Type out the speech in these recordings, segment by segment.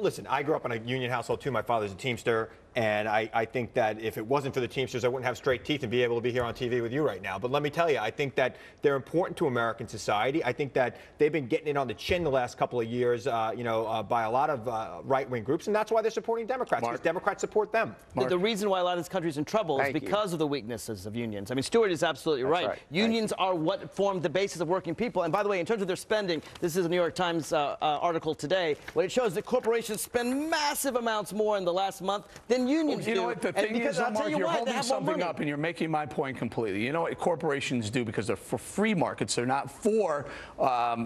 Listen, I grew up in a union household too. My father's a Teamster, and I think that if it wasn't for the Teamsters, I wouldn't have straight teeth and be able to be here on TV with you right now. But let me tell you, I think that they're important to American society. I think that they've been getting it on the chin the last couple of years, by a lot of right-wing groups, and that's why they're supporting Democrats, because Democrats support them. The reason why a lot of this country is in trouble is because of the weaknesses of unions. I mean, Stuart is absolutely right. Unions are what form the basis of working people. And by the way, in terms of their spending, this is a New York Times article today, where it shows that corporations spend massive amounts more in the last month than unions do. You know what, the thing is, Mark, you're holding something up and you're making my point completely. You know what corporations do, because they're for free markets. They're not for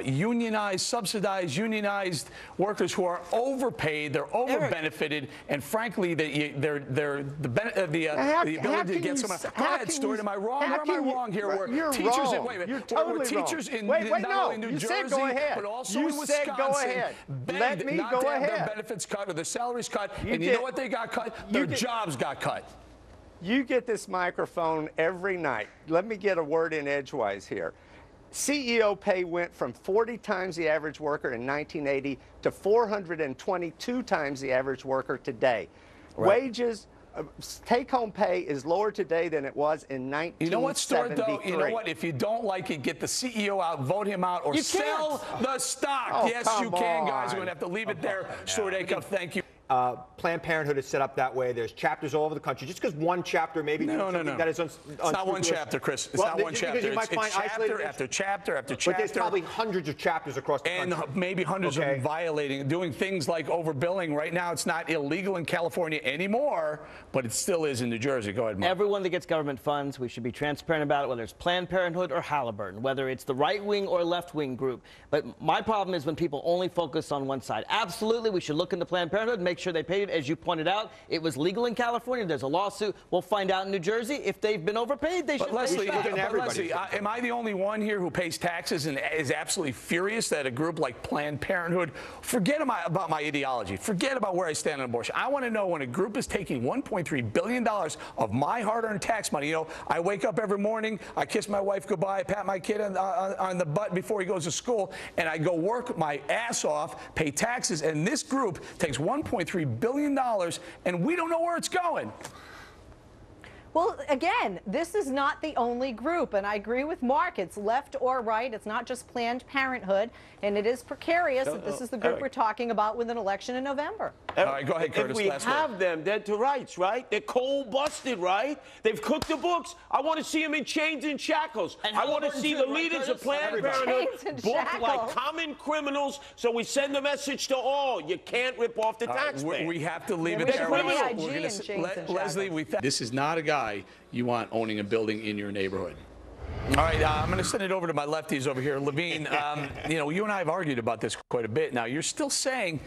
unionized, subsidized, unionized workers who are overpaid, they're over-benefited, and frankly, the ability to get someone. Go ahead, Stuart, am I wrong? Where am I wrong here? You're teachers wrong. In, wait a minute, you're totally teachers wrong. in Wait, not only New Jersey, but also in Wisconsin, Let me not go to have ahead. their benefits cut or their salaries cut, and you know what they got cut? Their jobs got cut. You get this microphone every night. Let me get a word in edgewise here. CEO pay went from 40 times the average worker in 1980 to 422 times the average worker today. Wages, take-home pay is lower today than it was in 1973. You know what, Stuart, though? You know what? If you don't like it, get the CEO out, vote him out, or sell the stock. Yes, you can, guys. We're going to have to leave it there. Stuart Acuff, thank you. Planned Parenthood is set up that way. There's chapters all over the country. Just because one chapter maybe that is it's not one chapter, Chris. It's not one chapter. It's chapter after chapter after chapter. But there's probably hundreds of chapters across the country. And maybe hundreds of them violating, doing things like overbilling. Right now, it's not illegal in California anymore, but it still is in New Jersey. Go ahead, Mark. Everyone that gets government funds, we should be transparent about it, whether it's Planned Parenthood or Halliburton, whether it's the right-wing or left-wing group. But my problem is when people only focus on one side. Absolutely, we should look into Planned Parenthood and make sure they paid it. As you pointed out, it was legal in California. There's a lawsuit. We'll find out in New Jersey. If they've been overpaid, they should pay back. Leslie, am I the only one here who pays taxes and is absolutely furious that a group like Planned Parenthood, forget about my ideology, forget about where I stand on abortion. I want to know when a group is taking $1.3 billion of my hard-earned tax money. You know, I wake up every morning, I kiss my wife goodbye, I pat my kid on the butt before he goes to school, and I go work my ass off, pay taxes, and this group takes $1.3 billion, and we don't know where it's going. Well, again, this is not the only group, and I agree with Mark. It's left or right. It's not just Planned Parenthood, and it is precarious that this is the group we're talking about with an election in November. All right, go ahead, Curtis. If we have them, they're to rights, right? They're cold-busted, right? They've cooked the books. I want to see them in chains and shackles. And I want to see the leaders of Planned Parenthood booked like common criminals, so we send a message to all. You can't rip off the taxpayer. We have to leave it there. Leslie, this is not a guy you want owning a building in your neighborhood. All right, I'm going to send it over to my lefties over here. Levine, you and I have argued about this quite a bit. Now, you're still saying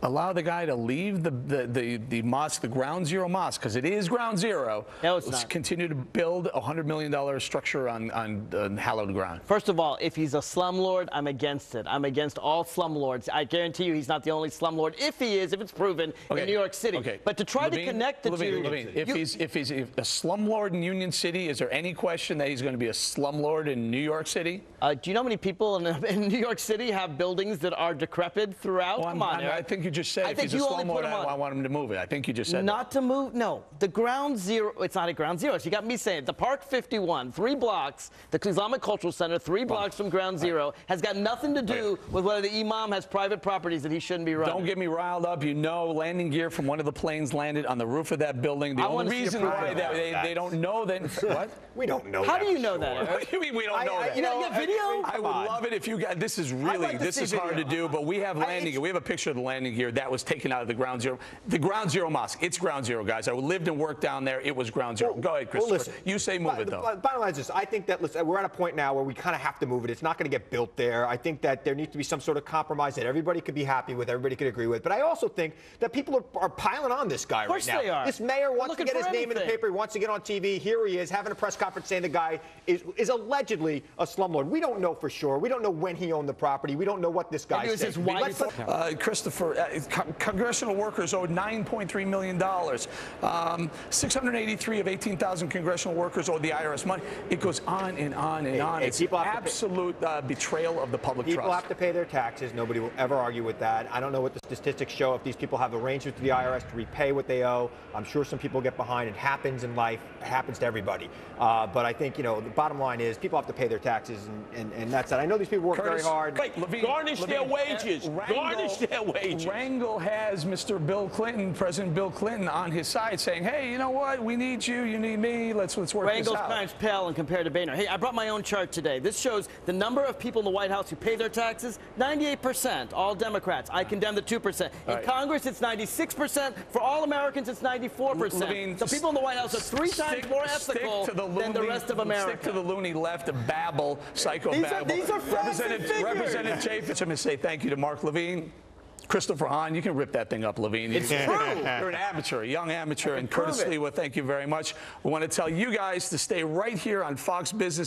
allow the guy to leave the mosque, the ground zero mosque, because it is ground zero. No, it's Let's not. continue to build a $100 million structure on hallowed ground. First of all, if he's a slumlord, I'm against it. I'm against all slumlords. I guarantee you he's not the only slumlord. If he is, if it's proven in New York City. Okay. But to try to connect the two. Levine, if he's a slumlord in Union City, is there any question that he's going to be a slumlord in New York City? Do you know how many people in New York City have buildings that are decrepit throughout? Well, Come on, I think you just said if he's a slumlord, I want him to move it. I think you just said not to move. No, the ground zero. It's not at ground zero. So you got me saying the Park 51, 3 blocks, the Islamic Cultural Center, 3 blocks from ground zero, has got nothing to do with whether the imam has private properties that he shouldn't be running. Don't get me riled up. You know, landing gear from one of the planes landed on the roof of that building. The only reason why they don't know that. What? We don't know. How do you know that? What do you mean we don't know that? You know, video. I would love it if you guys. This is really this is hard to do, but we have landing gear. We have a picture of the landing gear that was taken out of the ground zero. The ground zero mosque. It's ground zero, guys. I lived and worked down there. It was ground zero. Go ahead, Christopher. Listen, you say move it, though. Bottom line is this. I think that we're at a point now where we kind of have to move it. It's not going to get built there. I think that there needs to be some sort of compromise that everybody could be happy with, everybody could agree with. But I also think that people are piling on this guy right now. They are. This mayor wants to get his name in the paper. He wants to get on TV. Here he is having a press conference saying the guy is allegedly a slumlord. We don't know for sure. We don't know when he owned the property. We don't know what this guy said. Christopher, congressional workers owed $9.3 million. 683 of 18,000 congressional workers owed the IRS money. It goes on and on and on. It's absolute betrayal of the public trust. People have to pay their taxes. Nobody will ever argue with that. I don't know what the statistics show if these people have arrangements with the IRS to repay what they owe. I'm sure some people get behind. It happens in life. It happens to everybody. But I think, the bottom line is people have to pay their taxes, and that's it. I know these people work very hard. Levine, garnish their wages. Garnish their wages. Rangel has Mr. Bill Clinton, President Bill Clinton, on his side saying, hey, you know what? We need you. You need me. Let's work this out. Rangel's crimes pale and compared to Boehner. Hey, I brought my own chart today. This shows the number of people in the White House who pay their taxes, 98%, all Democrats. I condemn the 2%. In Congress, it's 96%. For all Americans, it's 94%. Levine, so people in the White House are three times more ethical than the rest of America. Stick to the loony left, babble, psycho babble. These are Representative Chaffetz, I'm going to say thank you to Mark Levine. Christopher Hahn, you can rip that thing up, Levine. It's true. You're an amateur, a young amateur. And Curtis Lewa, thank you very much. We want to tell you guys to stay right here on Fox Business.